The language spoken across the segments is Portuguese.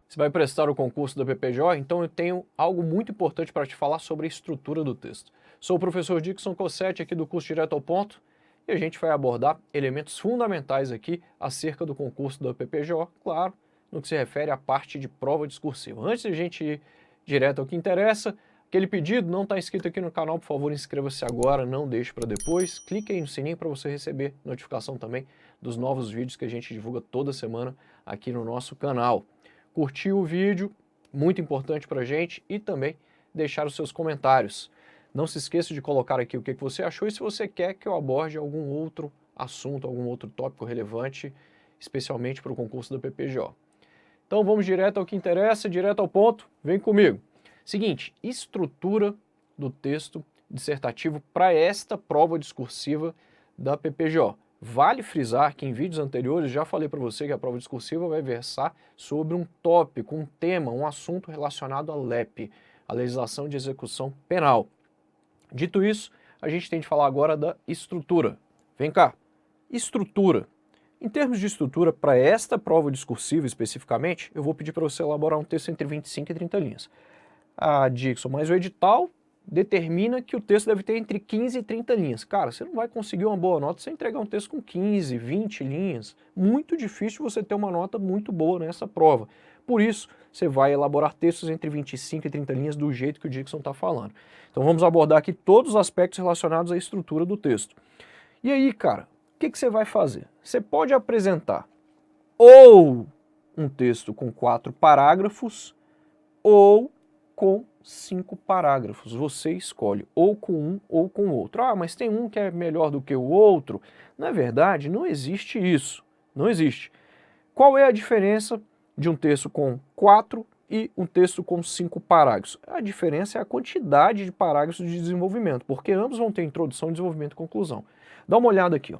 Você vai prestar o concurso da PPGO? Então eu tenho algo muito importante para te falar sobre a estrutura do texto. Sou o professor Dixon Cossetti aqui do curso Direto ao Ponto e a gente vai abordar elementos fundamentais aqui acerca do concurso da PPGO, claro, no que se refere à parte de prova discursiva. Antes de a gente ir direto ao que interessa, aquele pedido não está inscrito aqui no canal, por favor inscreva-se agora, não deixe para depois, clique aí no sininho para você receber notificação também dos novos vídeos que a gente divulga toda semana aqui no nosso canal. Curtir o vídeo, muito importante para a gente, e também deixar os seus comentários. Não se esqueça de colocar aqui o que você achou e se você quer que eu aborde algum outro assunto, algum outro tópico relevante, especialmente para o concurso da PPGO. Então vamos direto ao que interessa, direto ao ponto, vem comigo. Seguinte, estrutura do texto dissertativo para esta prova discursiva da PPGO. Vale frisar que em vídeos anteriores já falei para você que a prova discursiva vai versar sobre um tópico, um tema, um assunto relacionado à LEP, a legislação de execução penal. Dito isso, a gente tem de falar agora da estrutura. Vem cá, estrutura. Em termos de estrutura, para esta prova discursiva especificamente, eu vou pedir para você elaborar um texto entre 25 e 30 linhas. Ah, Dixon, mas o edital determina que o texto deve ter entre 15 e 30 linhas. Cara, você não vai conseguir uma boa nota se entregar um texto com 15, 20 linhas. Muito difícil você ter uma nota muito boa nessa prova. Por isso, você vai elaborar textos entre 25 e 30 linhas do jeito que o Dixon está falando. Então vamos abordar aqui todos os aspectos relacionados à estrutura do texto. E aí, cara, o que você vai fazer? Você pode apresentar ou um texto com 4 parágrafos ou com 5 parágrafos. Você escolhe ou com um ou com outro. Ah, mas tem um que é melhor do que o outro. Na verdade, não existe isso. Não existe. Qual é a diferença de um texto com 4 e um texto com 5 parágrafos? A diferença é a quantidade de parágrafos de desenvolvimento, porque ambos vão ter introdução, desenvolvimento e conclusão. Dá uma olhada aqui, ó.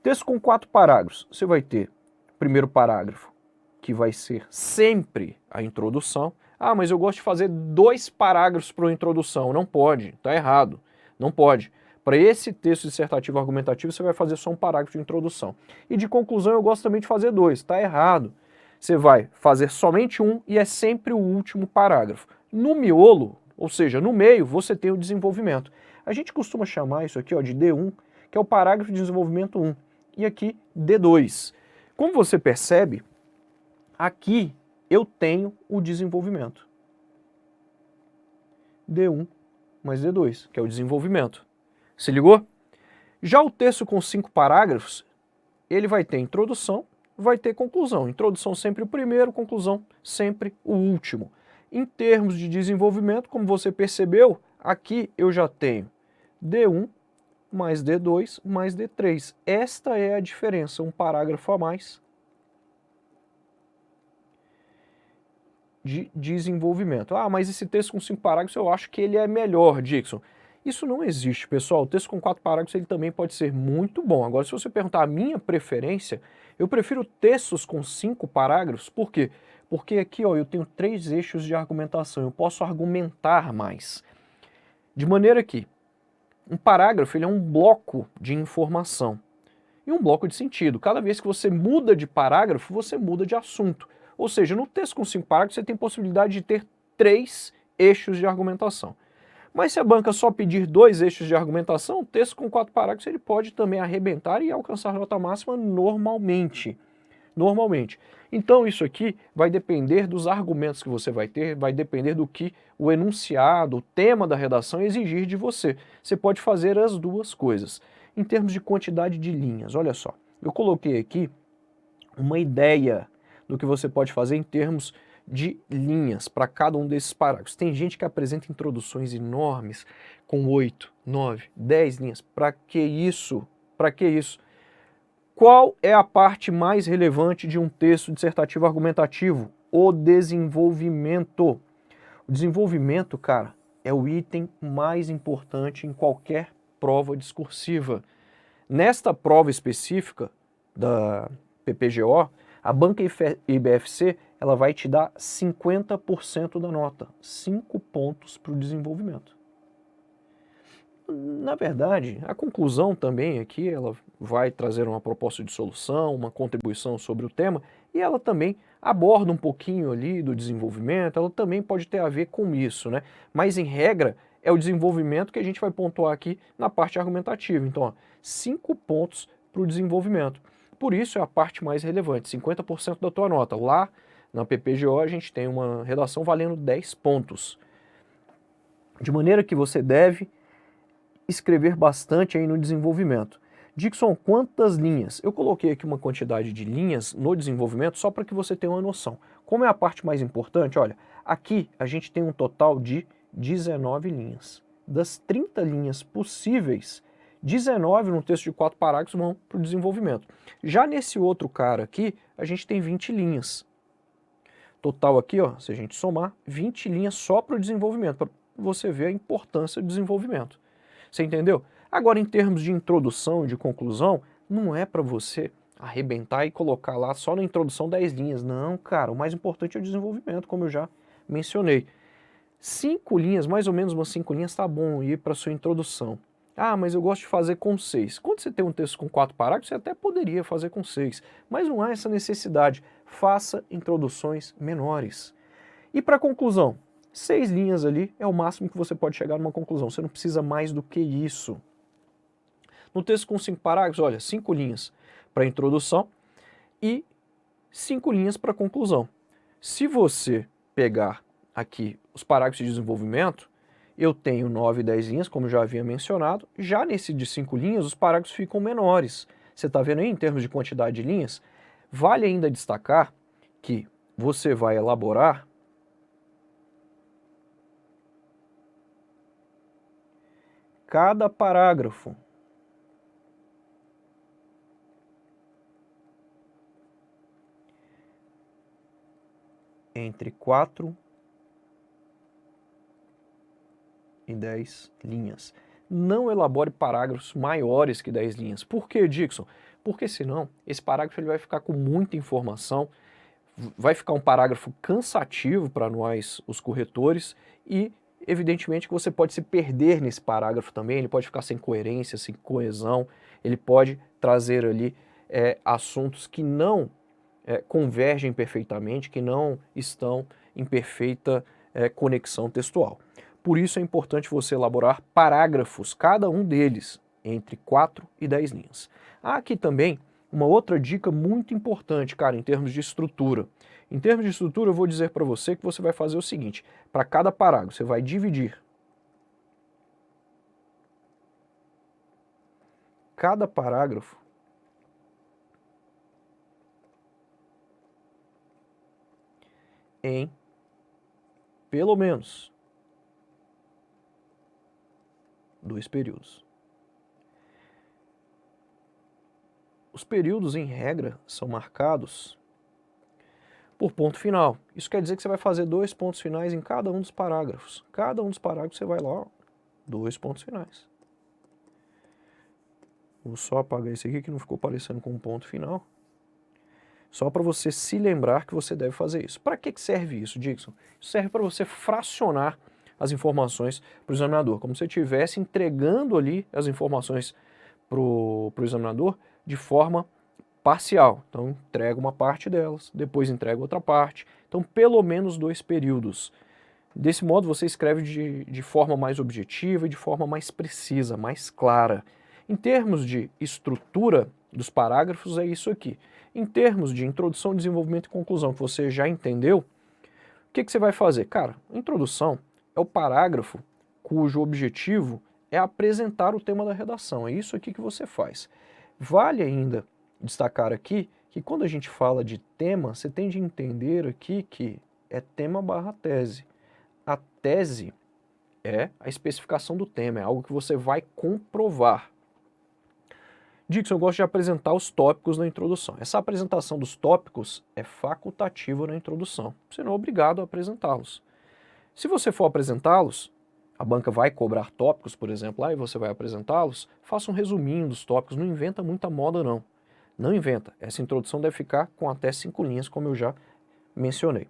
Texto com 4 parágrafos. Você vai ter o primeiro parágrafo, que vai ser sempre a introdução. Ah, mas eu gosto de fazer 2 parágrafos para a introdução. Não pode, está errado. Não pode. Para esse texto dissertativo argumentativo, você vai fazer só um parágrafo de introdução. E de conclusão, eu gosto também de fazer 2. Está errado. Você vai fazer somente um e é sempre o último parágrafo. No miolo, ou seja, no meio, você tem o desenvolvimento. A gente costuma chamar isso aqui ó, de D1, que é o parágrafo de desenvolvimento 1. E aqui, D2. Como você percebe, aqui eu tenho o desenvolvimento. D1 mais D2, que é o desenvolvimento. Se ligou? Já o texto com 5 parágrafos, ele vai ter introdução, vai ter conclusão. Introdução sempre o primeiro, conclusão sempre o último. Em termos de desenvolvimento, como você percebeu, aqui eu já tenho D1 mais D2 mais D3. Esta é a diferença, um parágrafo a mais de desenvolvimento. Ah, mas esse texto com 5 parágrafos eu acho que ele é melhor, Dixon. Isso não existe, pessoal. O texto com 4 parágrafos ele também pode ser muito bom. Agora, se você perguntar a minha preferência, eu prefiro textos com 5 parágrafos. Por quê? Porque aqui ó, eu tenho 3 eixos de argumentação. Eu posso argumentar mais. De maneira que um parágrafo ele é um bloco de informação e um bloco de sentido. Cada vez que você muda de parágrafo, você muda de assunto. Ou seja, no texto com 5 parágrafos, você tem possibilidade de ter 3 eixos de argumentação. Mas se a banca só pedir 2 eixos de argumentação, o texto com 4 parágrafos ele pode também arrebentar e alcançar nota máxima normalmente. Então isso aqui vai depender dos argumentos que você vai ter, vai depender do que o enunciado, o tema da redação exigir de você. Você pode fazer as duas coisas. Em termos de quantidade de linhas, olha só, eu coloquei aqui uma ideia do que você pode fazer em termos de linhas para cada um desses parágrafos. Tem gente que apresenta introduções enormes com 8, 9, 10 linhas. Para que isso? Para que isso? Qual é a parte mais relevante de um texto dissertativo argumentativo? O desenvolvimento. O desenvolvimento, cara, é o item mais importante em qualquer prova discursiva. Nesta prova específica da PPGO, a banca IBFC ela vai te dar 50% da nota, 5 pontos para o desenvolvimento. Na verdade, a conclusão também aqui, ela vai trazer uma proposta de solução, uma contribuição sobre o tema, e ela também aborda um pouquinho ali do desenvolvimento, ela também pode ter a ver com isso, né? Mas em regra, é o desenvolvimento que a gente vai pontuar aqui na parte argumentativa. Então, ó, 5 pontos para o desenvolvimento. Por isso é a parte mais relevante, 50% da tua nota. Lá na PPGO a gente tem uma redação valendo 10 pontos. De maneira que você deve escrever bastante aí no desenvolvimento. Dixon, quantas linhas? Eu coloquei aqui uma quantidade de linhas no desenvolvimento só para que você tenha uma noção. Como é a parte mais importante, olha, aqui a gente tem um total de 19 linhas. Das 30 linhas possíveis, 19 num texto de 4 parágrafos vão para o desenvolvimento. Já nesse outro cara aqui, a gente tem 20 linhas. Total aqui, ó, se a gente somar, 20 linhas só para o desenvolvimento, para você ver a importância do desenvolvimento. Você entendeu? Agora, em termos de introdução e de conclusão, não é para você arrebentar e colocar lá só na introdução 10 linhas. Não, cara, o mais importante é o desenvolvimento, como eu já mencionei. 5 linhas, mais ou menos umas 5 linhas, tá bom ir para sua introdução. Ah, mas eu gosto de fazer com 6. Quando você tem um texto com 4 parágrafos, você até poderia fazer com 6, mas não há essa necessidade. Faça introduções menores. E para conclusão? 6 linhas ali é o máximo que você pode chegar numa conclusão. Você não precisa mais do que isso. No texto com 5 parágrafos, olha, 5 linhas para introdução e 5 linhas para conclusão. Se você pegar aqui os parágrafos de desenvolvimento, eu tenho 9 e 10 linhas, como eu já havia mencionado. Já nesse de 5 linhas, os parágrafos ficam menores. Você está vendo aí, em termos de quantidade de linhas? Vale ainda destacar que você vai elaborar cada parágrafo entre 4 e 10 linhas. Não elabore parágrafos maiores que 10 linhas. Por que, Dixon? Porque senão esse parágrafo ele vai ficar com muita informação, vai ficar um parágrafo cansativo para nós, os corretores, e evidentemente que você pode se perder nesse parágrafo também, ele pode ficar sem coerência, sem coesão, ele pode trazer ali assuntos que não convergem perfeitamente, que não estão em perfeita conexão textual. Por isso é importante você elaborar parágrafos, cada um deles, entre 4 e 10 linhas. Há aqui também uma outra dica muito importante, cara, em termos de estrutura. Em termos de estrutura, eu vou dizer para você que você vai fazer o seguinte: para cada parágrafo, você vai dividir cada parágrafo em pelo menos 2 períodos. Os períodos, em regra, são marcados por ponto final. Isso quer dizer que você vai fazer 2 pontos finais em cada um dos parágrafos. Cada um dos parágrafos você vai lá, ó, 2 pontos finais. Vou só apagar esse aqui que não ficou parecendo com um ponto final. Só para você se lembrar que você deve fazer isso. Para que serve isso, Dixon? Isso serve para você fracionar as informações para o examinador, como se você estivesse entregando ali as informações para o examinador de forma parcial. Então, entrega uma parte delas, depois entrega outra parte. Então, pelo menos 2 períodos. Desse modo, você escreve de forma mais objetiva e de forma mais precisa, mais clara. Em termos de estrutura dos parágrafos, é isso aqui. Em termos de introdução, desenvolvimento e conclusão, que você já entendeu, o que você vai fazer? Cara, a introdução é o parágrafo cujo objetivo é apresentar o tema da redação. É isso aqui que você faz. Vale ainda destacar aqui que quando a gente fala de tema, você tem de entender aqui que é tema barra tese. A tese é a especificação do tema, é algo que você vai comprovar. Dixon, eu gosto de apresentar os tópicos na introdução. Essa apresentação dos tópicos é facultativa na introdução. Você não é obrigado a apresentá-los. Se você for apresentá-los, a banca vai cobrar tópicos, por exemplo, lá e você vai apresentá-los, faça um resuminho dos tópicos, não inventa muita moda não. Não inventa. Essa introdução deve ficar com até 5 linhas, como eu já mencionei.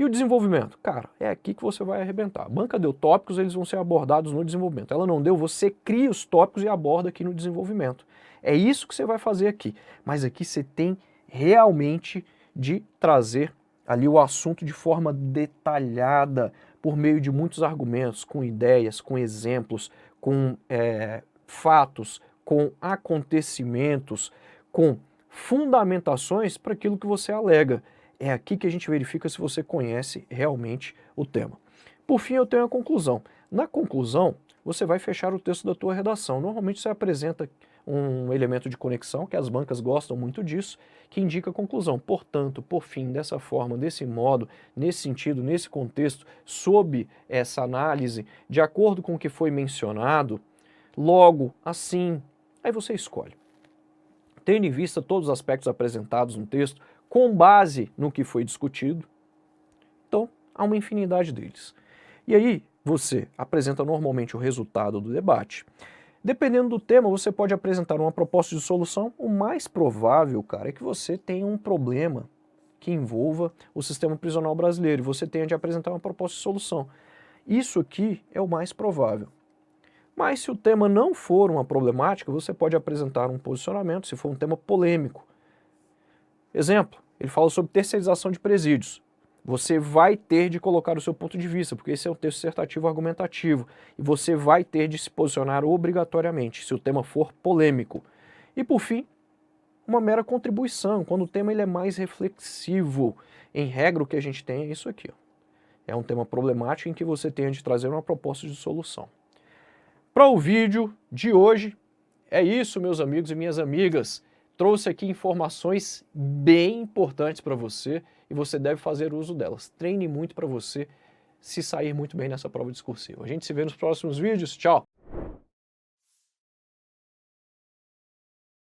E o desenvolvimento? Cara, é aqui que você vai arrebentar. A banca deu tópicos, eles vão ser abordados no desenvolvimento. Ela não deu, você cria os tópicos e aborda aqui no desenvolvimento. É isso que você vai fazer aqui. Mas aqui você tem realmente de trazer ali o assunto de forma detalhada, por meio de muitos argumentos, com ideias, com exemplos, com fatos, com acontecimentos, com fundamentações para aquilo que você alega. É aqui que a gente verifica se você conhece realmente o tema. Por fim, eu tenho a conclusão. Na conclusão, você vai fechar o texto da tua redação. Normalmente você apresenta um elemento de conexão, que as bancas gostam muito disso, que indica a conclusão. Portanto, por fim, dessa forma, desse modo, nesse sentido, nesse contexto, sob essa análise, de acordo com o que foi mencionado, logo, assim, aí você escolhe. Tendo em vista todos os aspectos apresentados no texto, com base no que foi discutido, então há uma infinidade deles. E aí você apresenta normalmente o resultado do debate. Dependendo do tema, você pode apresentar uma proposta de solução. O mais provável, cara, é que você tenha um problema que envolva o sistema prisional brasileiro e você tenha de apresentar uma proposta de solução. Isso aqui é o mais provável. Mas se o tema não for uma problemática, você pode apresentar um posicionamento se for um tema polêmico. Exemplo, ele fala sobre terceirização de presídios. Você vai ter de colocar o seu ponto de vista, porque esse é um texto dissertativo argumentativo, e você vai ter de se posicionar obrigatoriamente, se o tema for polêmico. E por fim, uma mera contribuição, quando o tema ele é mais reflexivo. Em regra, o que a gente tem é isso aqui. Ó. É um tema problemático em que você tem de trazer uma proposta de solução. Para o vídeo de hoje, é isso, meus amigos e minhas amigas. Trouxe aqui informações bem importantes para você e você deve fazer uso delas. Treine muito para você se sair muito bem nessa prova discursiva. A gente se vê nos próximos vídeos. Tchau!